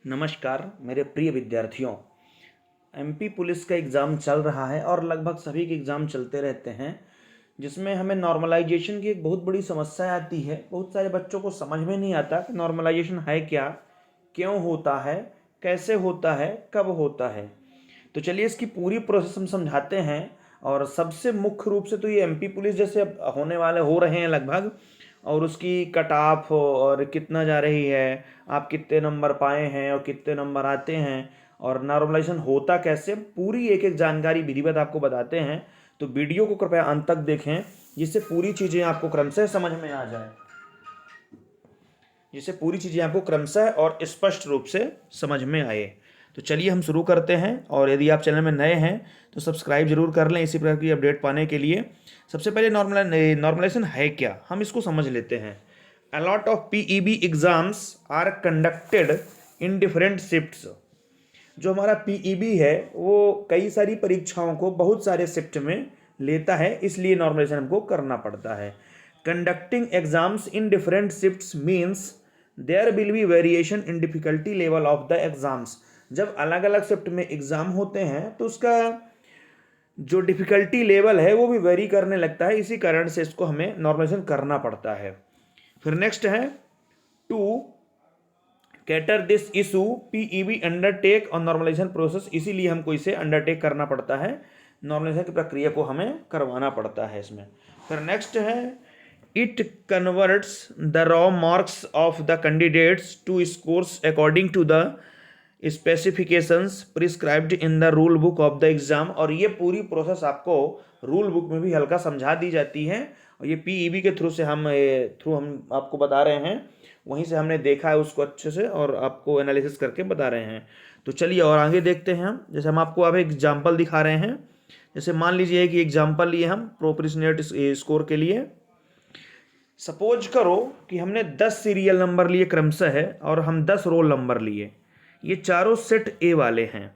नमस्कार मेरे प्रिय विद्यार्थियों। एमपी पुलिस का एग्ज़ाम चल रहा है और लगभग सभी के एग्ज़ाम चलते रहते हैं, जिसमें हमें नॉर्मलाइजेशन की एक बहुत बड़ी समस्या आती है। बहुत सारे बच्चों को समझ में नहीं आता कि नॉर्मलाइजेशन है क्या, क्यों होता है, कैसे होता है, कब होता है। तो चलिए इसकी पूरी प्रोसेस हम समझाते हैं। और सबसे मुख्य रूप से तो ये एमपी पुलिस जैसे अब होने वाले हो रहे हैं लगभग, और उसकी कट ऑफ और कितना जा रही है, आप कितने नंबर पाए हैं और कितने नंबर आते हैं, और नॉर्मलाइजेशन होता कैसे, पूरी एक एक जानकारी विधिवत आपको बताते हैं। तो वीडियो को कृपया अंत तक देखें, जिससे पूरी चीज़ें आपको क्रमशः समझ में आ जाए, जिससे पूरी चीज़ें आपको क्रमशः और स्पष्ट रूप से समझ में आए। तो चलिए हम शुरू करते हैं। और यदि आप चैनल में नए हैं तो सब्सक्राइब जरूर कर लें इसी प्रकार की अपडेट पाने के लिए। सबसे पहले नॉर्मलाइजेशन है क्या, हम इसको समझ लेते हैं। A lot of PEB exams are conducted in different shifts. जो हमारा पीईबी है वो कई सारी परीक्षाओं को बहुत सारे शिफ्ट में लेता है, इसलिए नॉर्मलाइजेशन हमको करना पड़ता है। Conducting exams in different shifts means there will be variation in difficulty level of the exams. जब अलग अलग शिफ्ट में एग्जाम होते हैं तो उसका जो डिफिकल्टी लेवल है वो भी वेरी करने लगता है, इसी कारण से इसको हमें नॉर्मलाइजेशन करना पड़ता है। फिर नेक्स्ट है to cater this issue PEB undertake और नॉर्मलाइजेशन प्रोसेस, इसीलिए हमको इसे अंडरटेक करना पड़ता है, नॉर्मलाइजेशन की प्रक्रिया को हमें करवाना पड़ता है इसमें। फिर नेक्स्ट है it converts the raw marks of the candidates to scores according to the specifications prescribed in the rule book of the exam. और ये पूरी प्रोसेस आपको रूल बुक में भी हल्का समझा दी जाती है, और ये पीईबी के थ्रू हम आपको बता रहे हैं, वहीं से हमने देखा है उसको अच्छे से और आपको एनालिसिस करके बता रहे हैं। तो चलिए और आगे देखते हैं हम। जैसे हम आपको अब एग्जाम्पल दिखा रहे हैं, जैसे मान लीजिए कि एग्जाम्पल लिए हम प्रोपोर्शनेट स्कोर के लिए। सपोज करो कि हमने 10 सीरियल नंबर लिए क्रमशः है और हम 10 रोल नंबर लिए। ये चारों सेट ए वाले हैं,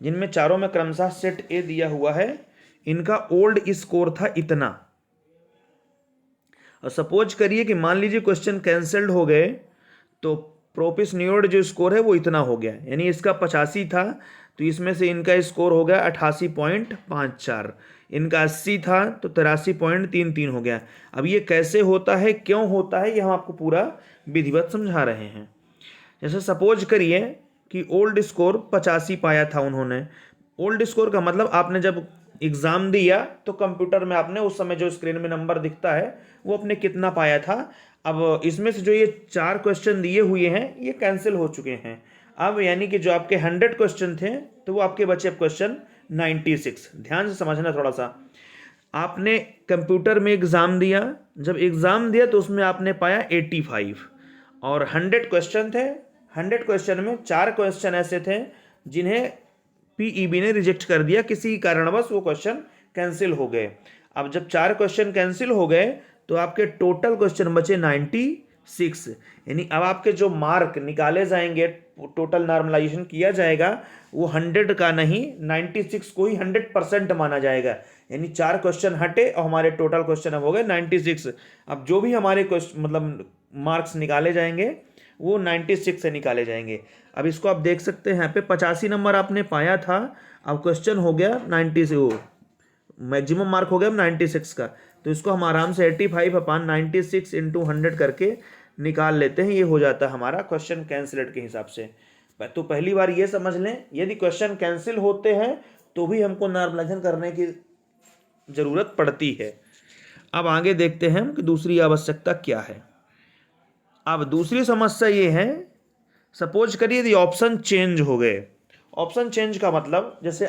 जिनमें चारों में क्रमशः सेट ए दिया हुआ है। इनका ओल्ड स्कोर था इतना। और सपोज करिए कि मान लीजिए क्वेश्चन कैंसल्ड हो गए, तो प्रोपोर्शनेट जो स्कोर है वो इतना हो गया, यानी इसका 85 था तो इसमें से इनका स्कोर हो गया 88.54। इनका 80 था तो 83.33 हो गया। अब ये कैसे होता है, क्यों होता है, ये हम आपको पूरा विधिवत समझा रहे हैं। जैसे सपोज करिए कि ओल्ड स्कोर 85 पाया था उन्होंने। ओल्ड स्कोर का मतलब आपने जब एग्ज़ाम दिया तो कंप्यूटर में आपने उस समय जो स्क्रीन में नंबर दिखता है वो आपने कितना पाया था। अब इसमें से जो ये 4 क्वेश्चन दिए हुए हैं ये कैंसिल हो चुके हैं। अब यानी कि जो आपके 100 क्वेश्चन थे तो वो आपके बचे अब क्वेश्चन 96। ध्यान से समझना थोड़ा सा। आपने कंप्यूटर में एग्ज़ाम दिया, जब एग्ज़ाम दिया तो उसमें आपने पाया 85 और 100 क्वेश्चन थे। 100 क्वेश्चन में 4 क्वेश्चन ऐसे थे जिन्हें पीईबी ने रिजेक्ट कर दिया, किसी कारणवश वो क्वेश्चन कैंसिल हो गए। अब जब 4 क्वेश्चन कैंसिल हो गए तो आपके टोटल क्वेश्चन बचे 96। यानी अब आपके जो मार्क निकाले जाएंगे, टोटल नॉर्मलाइजेशन किया जाएगा, वो 100 का नहीं 96 को ही 100% माना जाएगा। यानी 4 क्वेश्चन हटे और हमारे टोटल क्वेश्चन अब हो गए 96। अब जो भी हमारे क्वेश्चन मतलब मार्क्स निकाले जाएंगे वो 96 से निकाले जाएंगे। अब इसको आप देख सकते हैं, यहाँ पे 85 नंबर आपने पाया था, अब क्वेश्चन हो गया 90 से, वो मैक्सिमम मार्क हो गया 96 का। तो इसको हम आराम से 85/96 इंटू 100 करके निकाल लेते हैं, ये हो जाता है हमारा क्वेश्चन कैंसिलेट के हिसाब से। तो पहली बार ये समझ लें, यदि क्वेश्चन कैंसिल होते हैं तो भी हमको नॉर्मलाइजेशन करने की जरूरत पड़ती है। अब आगे देखते हैं हम कि दूसरी आवश्यकता क्या है। अब दूसरी समस्या ये है, सपोज करिए यदि ऑप्शन चेंज हो गए। ऑप्शन चेंज का मतलब जैसे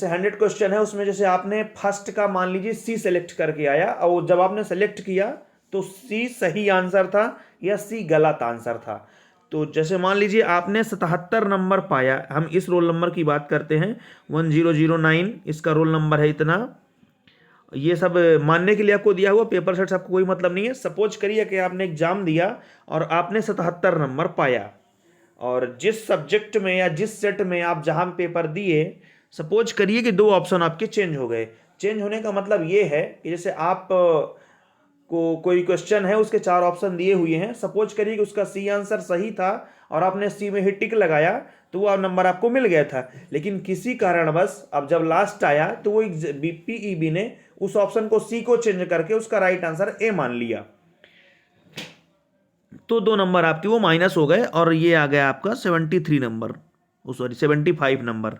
100 क्वेश्चन है उसमें जैसे आपने फर्स्ट का मान लीजिए सी सेलेक्ट करके आया, और जब आपने सेलेक्ट किया तो सी सही आंसर था या सी गलत आंसर था। तो जैसे मान लीजिए आपने 77 नंबर पाया, हम इस रोल नंबर की बात करते हैं 1009, इसका रोल नंबर है इतना। ये सब मानने के लिए आपको दिया हुआ पेपर सेट आपको कोई मतलब नहीं है। सपोज करिए कि आपने एग्जाम दिया और आपने 77 नंबर पाया, और जिस सब्जेक्ट में या जिस सेट में आप जहां पेपर दिए, सपोज करिए कि 2 ऑप्शन आपके चेंज हो गए। चेंज होने का मतलब ये है कि जैसे आप को कोई क्वेश्चन है उसके 4 ऑप्शन दिए हुए हैं, सपोज करिए कि उसका सी आंसर सही था और आपने सी में ही टिक लगाया तो वो नंबर आपको मिल गया था, लेकिन किसी कारणवश अब जब लास्ट आया तो वो पीईबी ने उस ऑप्शन को सी को चेंज करके उसका राइट आंसर ए मान लिया, तो 2 नंबर आपके वो माइनस हो गए और ये आ गया आपका 73 नंबर, सॉरी 75 नंबर।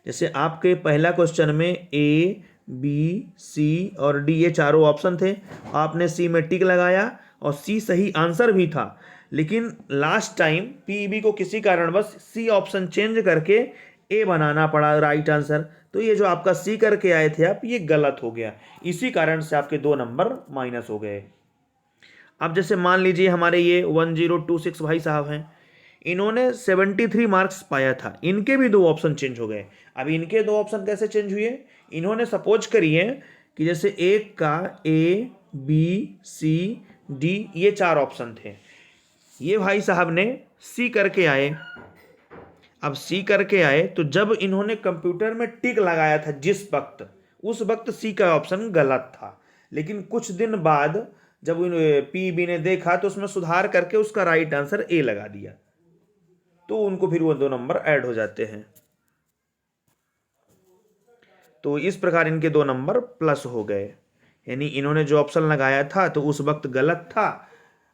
जैसे आपके पहला क्वेश्चन में ए बी सी और डी ये चारों ऑप्शन थे, आपने सी में टिक लगाया और सी सही आंसर भी था, लेकिन लास्ट टाइम पीईबी को किसी कारणवश सी ऑप्शन चेंज करके ए बनाना पड़ा राइट आंसर, तो ये जो आपका सी करके आए थे आप, ये गलत हो गया, इसी कारण से आपके 2 नंबर माइनस हो गए। अब जैसे मान लीजिए हमारे ये 1026 भाई साहब हैं, इन्होंने 73 मार्क्स पाया था, इनके भी 2 ऑप्शन चेंज हो गए। अब इनके 2 ऑप्शन कैसे चेंज हुए, इन्होंने सपोज करिए कि जैसे एक का ए बी सी डी ये 4 ऑप्शन थे, ये भाई साहब ने सी करके आए। अब सी करके आए तो जब इन्होंने कंप्यूटर में टिक लगाया था जिस वक्त, उस वक्त सी का ऑप्शन गलत था, लेकिन कुछ दिन बाद जब पीईबी ने देखा तो उसमें सुधार करके उसका राइट आंसर ए लगा दिया, तो उनको फिर वो 2 नंबर ऐड हो जाते हैं। तो इस प्रकार इनके 2 नंबर प्लस हो गए, यानी इन्होंने जो ऑप्शन लगाया था तो उस वक्त गलत था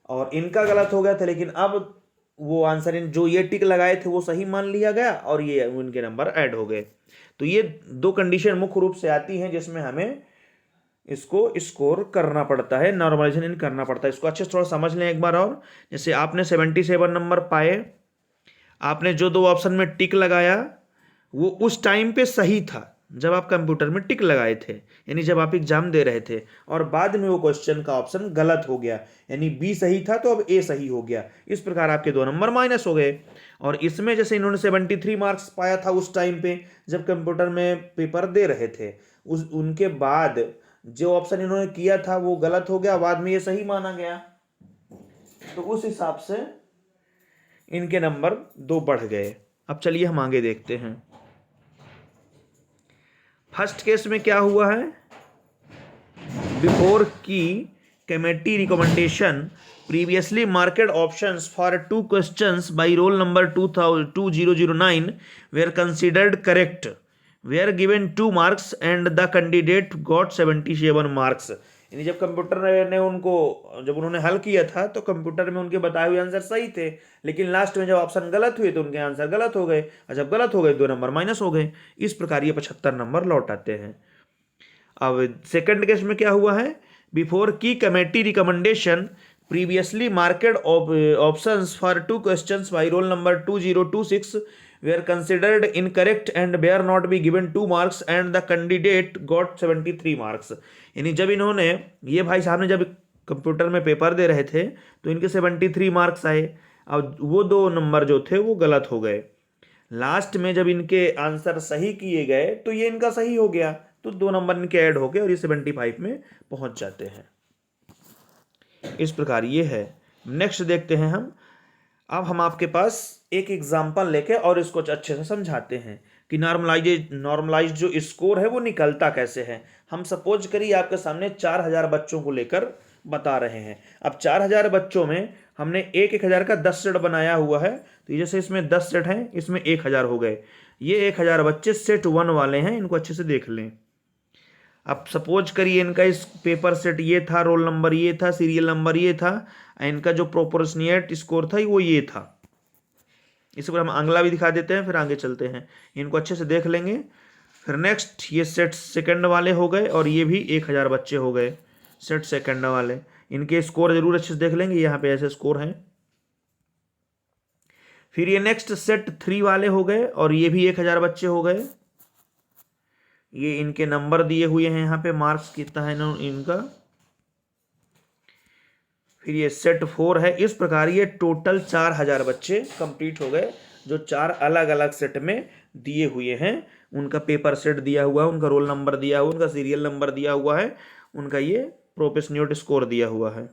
और इनका गलत हो गया था, लेकिन अब वो आंसर इन जो ये टिक लगाए थे वो सही मान लिया गया और ये उनके नंबर ऐड हो गए। तो ये 2 कंडीशन मुख्य रूप से आती हैं जिसमें हमें इसको स्कोर करना पड़ता है, नॉर्मलाइजेशन करना पड़ता है। इसको अच्छे से थोड़ा समझ लें एक बार और। जैसे आपने 77 नंबर पाए, आपने जो 2 ऑप्शन में टिक लगाया वो उस टाइम पे सही था जब आप कंप्यूटर में टिक लगाए थे, यानी जब आप एग्जाम दे रहे थे, और बाद में वो क्वेश्चन का ऑप्शन गलत हो गया, यानी बी सही था तो अब ए सही हो गया, इस प्रकार आपके 2 नंबर माइनस हो गए। और इसमें जैसे इन्होंने 73 मार्क्स पाया था उस टाइम पे जब कंप्यूटर में पेपर दे रहे थे, उनके बाद जो ऑप्शन इन्होंने किया था वो गलत हो गया, बाद में ये सही माना गया, तो उस हिसाब से इनके नंबर 2 बढ़ गए। अब चलिए हम आगे देखते हैं। फर्स्ट केस में क्या हुआ है, बिफोर की committee recommendation previously marked options for 2 questions by roll number 2009 were considered correct, were given 2 marks and the candidate got 77 marks। यानी जब कंप्यूटर ने उनको, जब उन्होंने हल किया था तो कंप्यूटर में उनके बताए हुए आंसर सही थे, लेकिन लास्ट में जब ऑप्शन गलत हुए तो उनके आंसर गलत हो गए, और जब गलत हो गए 2 नंबर माइनस हो गए। इस प्रकार ये 75 नंबर लौट आते हैं। अब सेकंड केस में क्या हुआ है, बिफोर की committee recommendation previously marked options for 2 questions by roll number 2026 were considered incorrect and were not be given 2 marks and the candidate got 73 marks। यानी जब इन्होंने, ये भाई साहब ने जब कंप्यूटर में पेपर दे रहे थे तो इनके 73 मार्क्स आए, अब वो 2 नंबर जो थे वो गलत हो गए। लास्ट में जब इनके आंसर सही किए गए तो ये इनका सही हो गया, तो 2 नंबर इनके ऐड हो गए और ये 75 में पहुंच जाते हैं। इस प्रकार ये है। नेक्स्ट देखते हैं हम। अब हम आपके पास एक एग्जाम्पल लेके और इसको अच्छे से समझाते हैं कि नॉर्मलाइज जो स्कोर है वो निकलता कैसे है। हम सपोज करिए आपके सामने 4000 बच्चों को लेकर बता रहे हैं। अब 4000 बच्चों में हमने 1000 का 10 सेट बनाया हुआ है, तो जैसे इसमें 10 सेट हैं, इसमें 1000 हो गए। ये 1000 बच्चे सेट 1 वाले हैं, इनको अच्छे से देख लें। अब सपोज करिए इनका इस पेपर सेट ये था, रोल नंबर ये था, सीरियल नंबर ये था, इनका जो प्रोपोर्शनिएट स्कोर था वो ये था। इस पर हम अगला भी दिखा देते हैं, फिर आगे चलते हैं। इनको अच्छे से देख लेंगे। फिर नेक्स्ट ये सेट सेकंड वाले हो गए और ये भी 1000 बच्चे हो गए सेट सेकंड वाले। इनके स्कोर जरूर अच्छे से देख लेंगे, यहाँ पे ऐसे स्कोर हैं। फिर ये नेक्स्ट सेट 3 वाले हो गए और ये भी 1000 बच्चे हो गए। ये इनके नंबर दिए हुए हैं यहाँ पे, मार्क्स कितना है इनका। फिर ये सेट 4 है। इस प्रकार ये टोटल 4000 बच्चे कंप्लीट हो गए, जो 4 अलग अलग सेट में दिए हुए हैं। उनका पेपर सेट दिया हुआ है, उनका रोल नंबर दिया हुआ है, उनका सीरियल नंबर दिया हुआ है, उनका ये प्रोपोर्शनिएट स्कोर दिया हुआ है।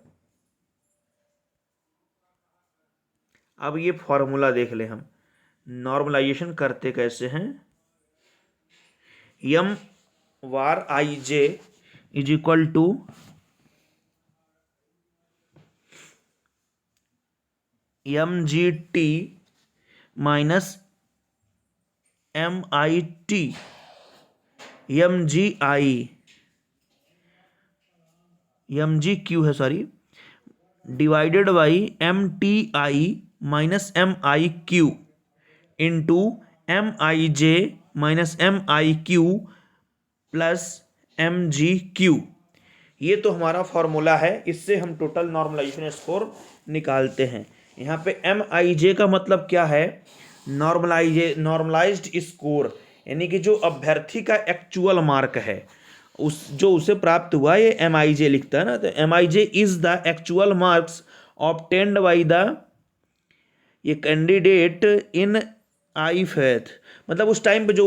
अब ये फॉर्मूला देख लें हम, नॉर्मलाइजेशन करते कैसे हैं। M Y I J is equal to M G T minus MIT MGQ है, sorry, divided by MTI minus MIQ into MIJ minus MIQ plus MGQ। ये तो हमारा फॉर्मूला है, इससे हम टोटल नॉर्मलाइजेशन स्कोर निकालते हैं। यहाँ पे MIJ का मतलब क्या है? नॉर्मलाइज्ड स्कोर, यानी कि जो अभ्यर्थी का एक्चुअल मार्क है, जो उसे प्राप्त हुआ, ये MIJ लिखता है ना। तो MIJ is the actual marks obtained by the ये कैंडिडेट इन आई फेथ, मतलब उस टाइम पे जो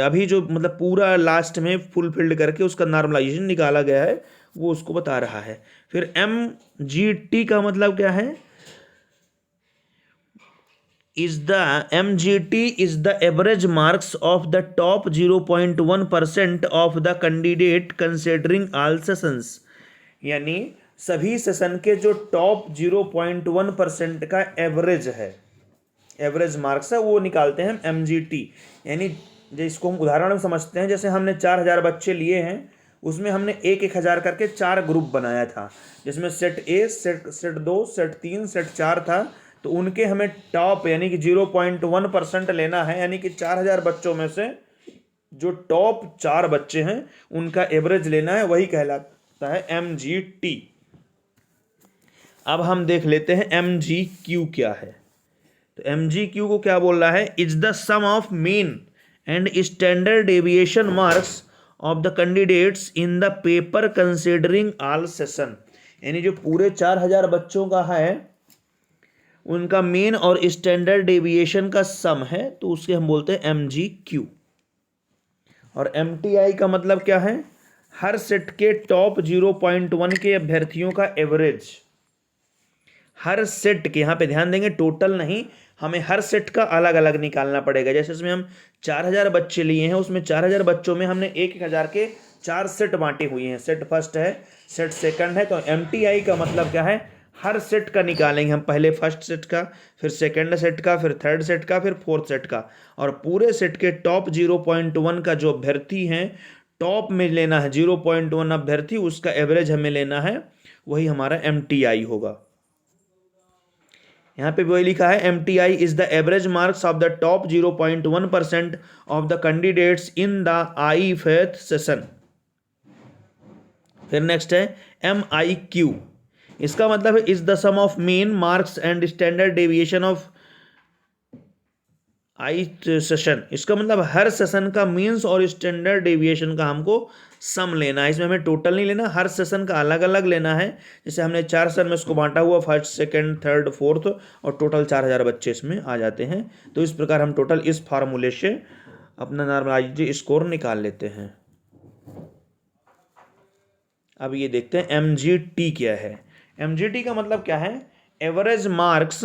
अभी जो मतलब पूरा लास्ट में फुलफिल्ड करके उसका नॉर्मलाइजेशन निकाला गया है, वो उसको बता रहा है। फिर MGT का मतलब क्या है? MGT is the average marks of the top 0.1% of the candidate considering all sessions, यानी सभी सेशन के जो टॉप 0.1% का एवरेज है, एवरेज मार्क्स है, वो निकालते हैं MGT। यानी जिसको हम उदाहरण में समझते हैं, जैसे हमने 4000 बच्चे लिए हैं, उसमें हमने 1,000 करके 4 ग्रुप बनाया था, जिसमें set A, set 2, set 3, set 4 था। तो उनके हमें टॉप यानी कि 0.1% लेना है, यानी कि 4000 बच्चों में से जो टॉप 4 बच्चे हैं उनका एवरेज लेना है, वही कहलाता है MGT। अब हम देख लेते हैं MGQ क्या है। तो MGQ को क्या बोल रहा है? Is the sum of mean and standard deviation marks of the candidates in the paper considering all session, यानी जो पूरे 4000 बच्चों का है उनका मेन और स्टैंडर्ड डेविएशन का सम है, तो उसके हम बोलते हैं MGQ। और MTI का मतलब क्या है? हर सेट के टॉप 0.1 के अभ्यर्थियों का एवरेज। हर सेट के, यहाँ पे ध्यान देंगे टोटल नहीं, हमें हर सेट का अलग अलग निकालना पड़ेगा। जैसे इसमें हम 4000 बच्चे लिए हैं, उसमें 4000 बच्चों में हमने 1,000 के 4 सेट बांटे हुए हैं। सेट फर्स्ट है, सेट सेकंड है। तो MTI का मतलब क्या है? हर सेट का निकालेंगे हम, पहले फर्स्ट सेट का, फिर सेकंड सेट का, फिर थर्ड सेट का, फिर फोर्थ सेट का, और पूरे सेट के टॉप 0.1 का जो अभ्यर्थी हैं, टॉप में लेना है 0.1 अभ्यर्थी, उसका एवरेज हमें लेना है, वही हमारा MTI होगा। यहाँ पे वही लिखा है, MTI is the average marks of the top 0.1% of the candidates in the ith session. फिर नेक्स्ट है MIQ, इसका मतलब है is the sum of mean marks and standard deviation of I session. इसका मतलब हर सेशन का means और स्टैंडर्ड डेविएशन का हमको सम लेना है। इसमें हमें टोटल नहीं लेना, हर सेशन का अलग अलग लेना है। जैसे हमने 4 सेशन में इसको बांटा हुआ, फर्स्ट, सेकंड, थर्ड, फोर्थ, और टोटल 4000 बच्चे इसमें आ जाते हैं। तो इस प्रकार हम टोटल इस फार्मूले से अपना नॉर्मलाइज्ड स्कोर निकाल लेते हैं। अब ये देखते हैं MGT क्या है। MGT का मतलब क्या है? Average marks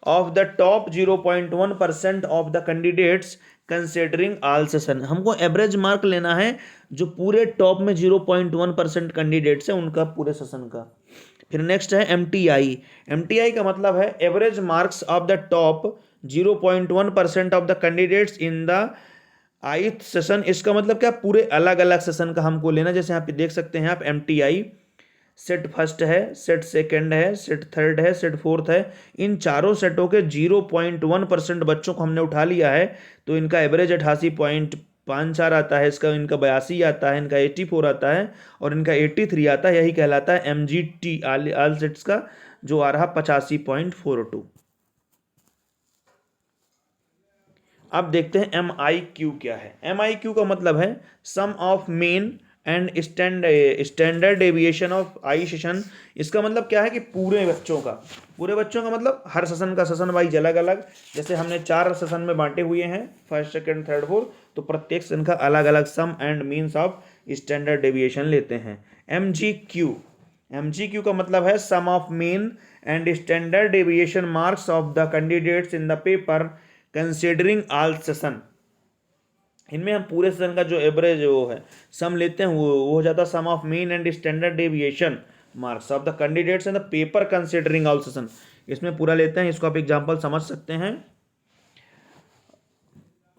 of the top 0.1% of the candidates considering all session. हमको एवरेज मार्क लेना है जो पूरे टॉप में 0.1% कैंडिडेट्स है उनका, पूरे सेशन का। फिर नेक्स्ट है MTI। MTI का मतलब है average marks of the top 0.1% of the candidates in the ith session. इसका मतलब क्या? पूरे अलग अलग सेशन का हमको लेना। जैसे यहाँ पे देख सकते हैं आप, MTI सेट फर्स्ट है, सेट सेकंड है, सेट थर्ड है, सेट फोर्थ है। इन चारों सेटों के 0.1% बच्चों को हमने उठा लिया है, तो इनका एवरेज 88.54 आता है, इसका इनका 82 आता है, इनका 84 आता है, और इनका 83 आता है। यही कहलाता है MGT, ऑल सेट्स का जो आ रहा 85.42। अब देखते हैं MIQ क्या है। MIQ का मतलब है sum of mean and standard deviation of I session. इसका मतलब क्या है कि पूरे बच्चों का मतलब हर सेशन का सेशन वाइज अलग अलग। जैसे हमने 4 सेशन में बांटे हुए हैं, फर्स्ट, सेकंड, थर्ड, फोर्थ, तो प्रत्येक सेशन का अलग अलग sum and means of standard deviation लेते हैं। MGQ का मतलब है sum of mean and standard deviation marks of the candidates in the paper considering all session. इनमें हम पूरे सेशन का जो एवरेज वो है सम लेते हैं, वो हो जाता है sum of mean and standard deviation marks of the candidates in the paper considering all session. इसमें पूरा लेते हैं, इसको आप एग्जाम्पल समझ सकते हैं।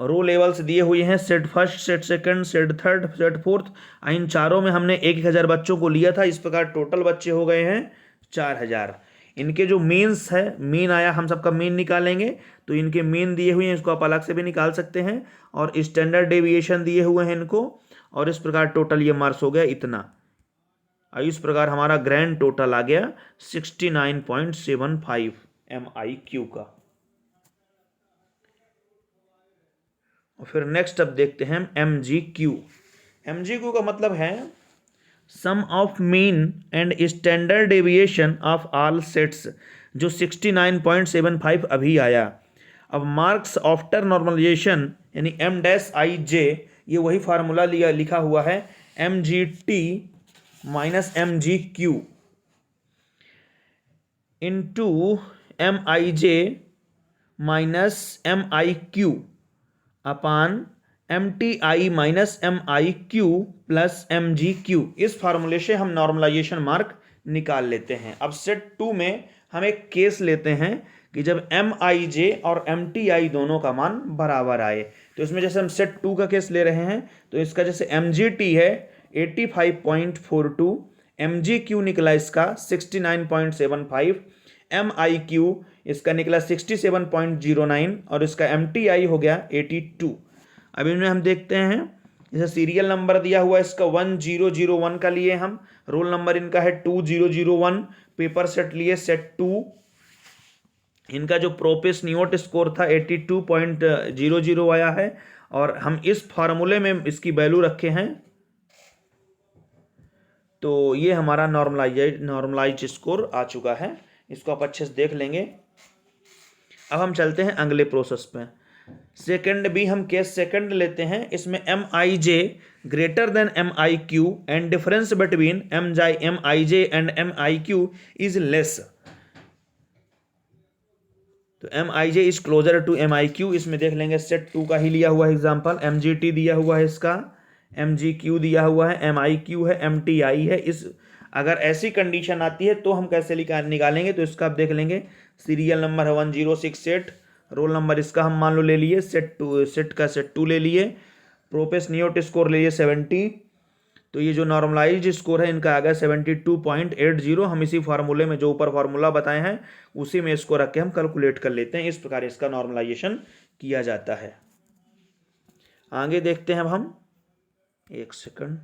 रो लेवल्स दिए हुए हैं, set first, set second, set third, set fourth. इन चारों में हमने 1000 बच्चों को लिया था। इस प्रकार टोटल बच्चे हो गए हैं 4000। इनके जो मीन्स है, मीन आया, हम सबका मीन निकालेंगे। तो इनके मीन दिए हुए हैं, इसको आप अलग से भी निकाल सकते हैं, और स्टैंडर्ड डेविएशन दिए हुए हैं इनको, और इस प्रकार टोटल ये मार्क्स हो गया इतना। इस प्रकार हमारा ग्रैंड टोटल आ गया 69.75 MIQ का। और फिर नेक्स्ट अब देखते हैं MGQ। MGQ का मतलब है sum of mean and standard deviation of all sets, जो 69.75 अभी आया। अब मार्क्स आफ्टर नॉर्मलाइजेशन यानी M-IJ, ये वही फार्मूला लिखा हुआ है, MGT minus MGQ into MIJ minus MIQ अपान MTI minus MIQ plus MGQ। इस फार्मूले से हम नॉर्मलाइजेशन मार्क निकाल लेते हैं। अब सेट 2 में हम एक केस लेते हैं कि जब MIJ और MTI दोनों का मान बराबर आए। तो इसमें जैसे हम सेट 2 का केस ले रहे हैं, तो इसका जैसे MGT है 85.42, MGQ निकला इसका 69.75, MIQ इसका निकला 67.09, और इसका MTI हो गया 82। अब इनमें हम देखते हैं, जैसे सीरियल नंबर दिया हुआ है इसका 1001 का लिए हम, रोल नंबर इनका है 2001, पेपर सेट लिए सेट 2। इनका जो प्रोपेस नियोट स्कोर था 82.00 आया है, और हम इस फार्मूले में इसकी वैल्यू रखे हैं, तो ये हमारा नॉर्मलाइज स्कोर आ चुका है। इसको आप अच्छे से देख लेंगे। अब हम चलते हैं अगले प्रोसेस पे। सेकंड भी हम केस सेकंड लेते हैं। इसमें MIJ greater than MIQ and difference between MIJ and MIQ is less. तो MIJ is closer to MIQ। इसमें देख लेंगे सेट 2 का ही लिया हुआ एग्जांपल, MGT दिया हुआ है इसका, MGQ दिया हुआ है, MIQ है, MTI है। इस अगर ऐसी कंडीशन आती है तो हम कैसे निकालेंगे, तो इसका आप देख लेंगे। सीरियल नंबर है 106 सेट, रोल नंबर इसका हम मान लो ले लिए, सेट 2 ले लिए, प्रोपेस नियोट स्कोर ले लिए 70। तो ये जो नॉर्मलाइज्ड स्कोर है इनका आ गया 72.80। हम इसी फार्मूले में जो ऊपर फार्मूला बताए हैं उसी में इसको रख के हम कैलकुलेट कर लेते हैं। इस प्रकार इसका नॉर्मलाइजेशन किया जाता है। आगे देखते हैं अब हम, एक सेकंड।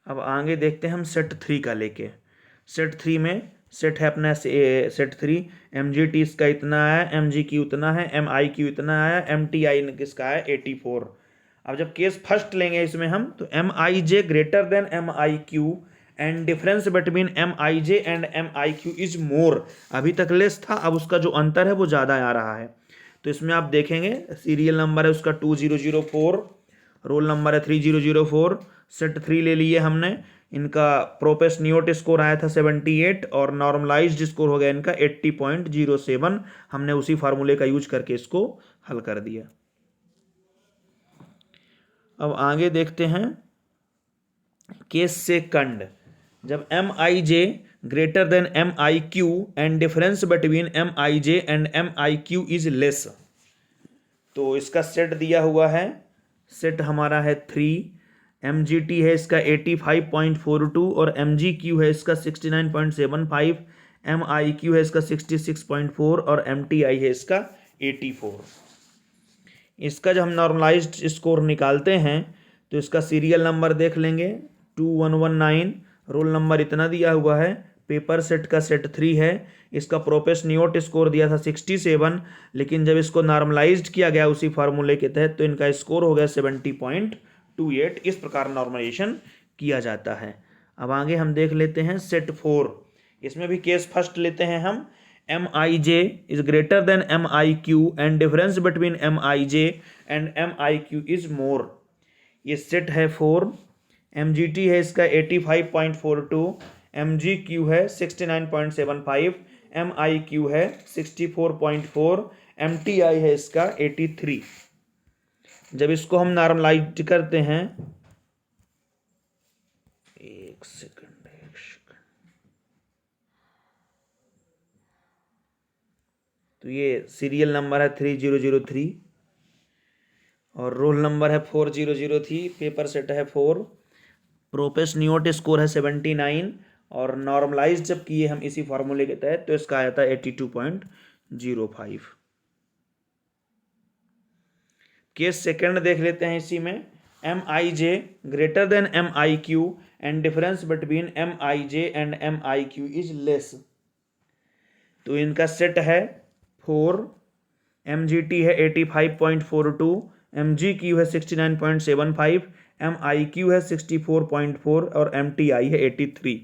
अब आगे देखते हैं हम सेट 3 का लेके। सेट 3 में सेट है अपना सेट 3, MGT इसका इतना आया, MGQ उतना है, MIQ इतना आया, MTI किसका है 84। अब जब केस फर्स्ट लेंगे इसमें हम, तो MIJ greater than MIQ and difference between MIJ and MIQ is more. अभी तक लेस था, अब उसका जो अंतर है वो ज़्यादा आ रहा है। तो इसमें आप देखेंगे सीरियल नंबर है उसका 2004, रोल नंबर है 3004, सेट 3 ले लिए हमने। इनका प्रोपेस नियोट स्कोर आया था 78, और नॉर्मलाइज्ड स्कोर हो गया इनका 80.07। हमने उसी फार्मूले का यूज करके इसको हल कर दिया। अब आगे देखते हैं केस सेकंड। जब MIJ greater than MIQ and difference between MIJ and MIQ is less. तो इसका सेट दिया हुआ है, सेट हमारा है 3, MGT है इसका 85.42, और MGQ है इसका 69.75, MIQ है इसका 66.4, और MTI है इसका 84। इसका जब हम नॉर्मलाइज्ड स्कोर निकालते हैं, तो इसका सीरियल नंबर देख लेंगे 2119, रोल नंबर इतना दिया हुआ है, पेपर सेट का सेट 3 है। इसका प्रोपेस नियोट स्कोर दिया था 67, लेकिन जब इसको नॉर्मलाइज्ड किया गया उसी फार्मूले के तहत, तो इनका स्कोर हो गया 70.28। इस प्रकार नॉर्मलाइजेशन किया जाता है। अब आगे हम देख लेते हैं सेट 4। इसमें भी केस फर्स्ट लेते हैं हम। MIJ is greater than MIQ and difference between MIJ and MIQ is more. ये सेट है 4, MGT है इसका 85.42, MGQ है 69.75, MIQ है 64.4, MTI है इसका 83। जब इसको हम नॉर्मलाइज करते हैं, एक सेकंड। तो ये सीरियल नंबर है 3003 और रोल नंबर है 4003, पेपर सेट है 4, प्रोपेस न्यूट स्कोर है 79 और नॉर्मलाइज जब किए हम इसी फार्मूले के तहत तो इसका आया था 82.05। केस सेकंड देख लेते हैं इसी में। M I J greater than M I Q and difference between M I J and M I Q is less. तो इनका सेट है 4, एम जी टी है 85.42, एम जी क्यू है 69.75, एम आई क्यू है 64.4 और एम टी आई है 83।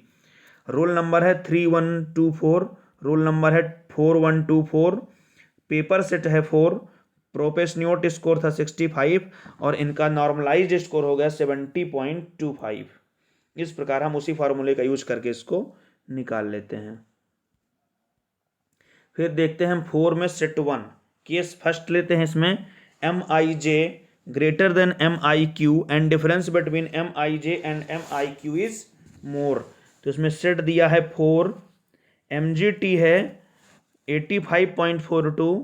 Roll number है 3124, roll number है 4124, पेपर सेट है 4, प्रोपेस्न्योट स्कोर था 65 और इनका नॉर्मलाइज्ड स्कोर हो गया 70.25। इस प्रकार हम उसी फार्मूले का यूज करके इसको निकाल लेते हैं। फिर देखते हैं हम 4 में सेट 1 केस फर्स्ट लेते हैं। इसमें M I J greater than M I Q and difference between M I J and M I Q is more. तो इसमें सेट दिया है 4, एम जी टी है 85.42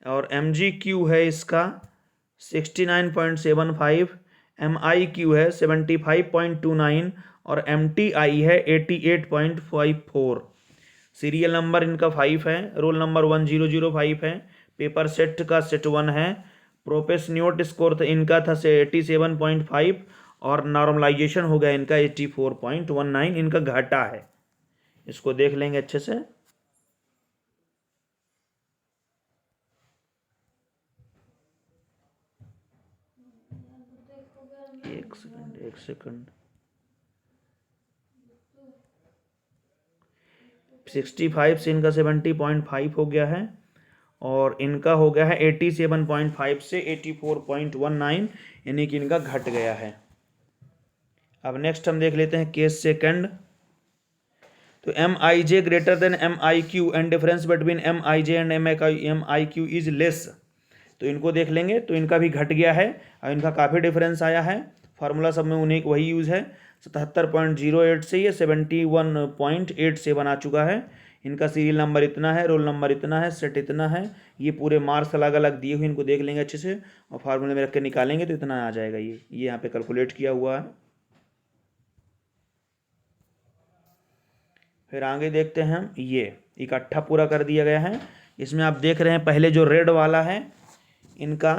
और एम जी क्यू है इसका 69.75, एम आई क्यू है 75.29 और एम टी आई है 88.54। सीरियल नंबर इनका 5 है, रोल नंबर 1005 है, पेपर सेट का सेट 1 है, प्रोपेस्न्योट स्कोर इनका था 87.5 और नॉर्मलाइजेशन हो गया इनका 84.19। इनका घाटा है, इसको देख लेंगे अच्छे से। एक सेकंड 65 से इनका 70.5 हो गया है और इनका हो गया है 87.5 से 84.19, यानी कि इनका घट गया है। अब नेक्स्ट हम देख लेते हैं केस सेकंड। तो M I J greater than M I Q and difference between M I J and M I Q is less. तो इनको देख लेंगे, तो इनका भी घट गया है और इनका काफ़ी डिफरेंस आया है। फार्मूला सब में उन्हें वही यूज़ है, 77.08 से ये 71.87 आ चुका है। इनका सीरियल नंबर इतना है, रोल नंबर इतना है, सेट इतना है, ये पूरे मार्क्स अलग अलग दिए हुए, इनको देख लेंगे अच्छे से और फार्मूले में रख के निकालेंगे तो इतना आ जाएगा। ये यहाँ पे कैलकुलेट किया हुआ है। फिर आगे देखते हैं हम, ये इकट्ठा पूरा कर दिया गया है। इसमें आप देख रहे हैं पहले जो रेड वाला है इनका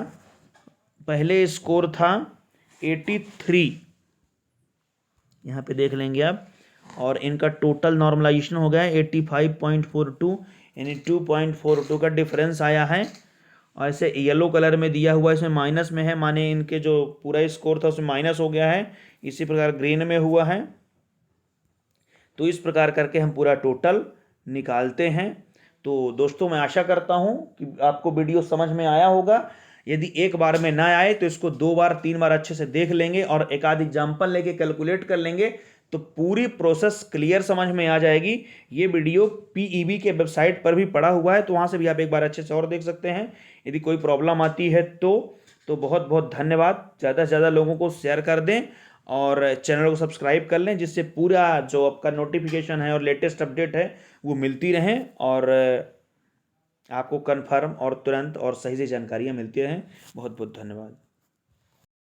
पहले स्कोर था 83, यहाँ पे देख लेंगे आप, और इनका टोटल नॉर्मलाइजेशन हो गया है 85.42, यानी 2.42 का डिफरेंस आया है। और ऐसे येलो कलर में दिया हुआ इसमें माइनस में है, माने इनके जो पूरा स्कोर था उसमें माइनस हो गया है। इसी प्रकार ग्रीन में हुआ है। तो इस प्रकार करके हम पूरा टोटल निकालते हैं। तो दोस्तों मैं आशा करता हूं कि आपको वीडियो समझ में आया होगा। यदि एक बार में ना आए तो इसको 2 बार 3 बार अच्छे से देख लेंगे और एक आध एग्जाम्पल लेके कैलकुलेट कर लेंगे तो पूरी प्रोसेस क्लियर समझ में आ जाएगी। ये वीडियो पीईबी के वेबसाइट पर भी पड़ा हुआ है, तो वहाँ से भी आप एक बार अच्छे से और देख सकते हैं। यदि कोई प्रॉब्लम आती है तो बहुत बहुत धन्यवाद। ज़्यादा से ज़्यादा लोगों को शेयर कर दें और चैनल को सब्सक्राइब कर लें, जिससे पूरा जो आपका नोटिफिकेशन है और लेटेस्ट अपडेट है वो मिलती रहें और आपको कन्फर्म और तुरंत और सही से जानकारियाँ मिलती रहें। बहुत बहुत धन्यवाद।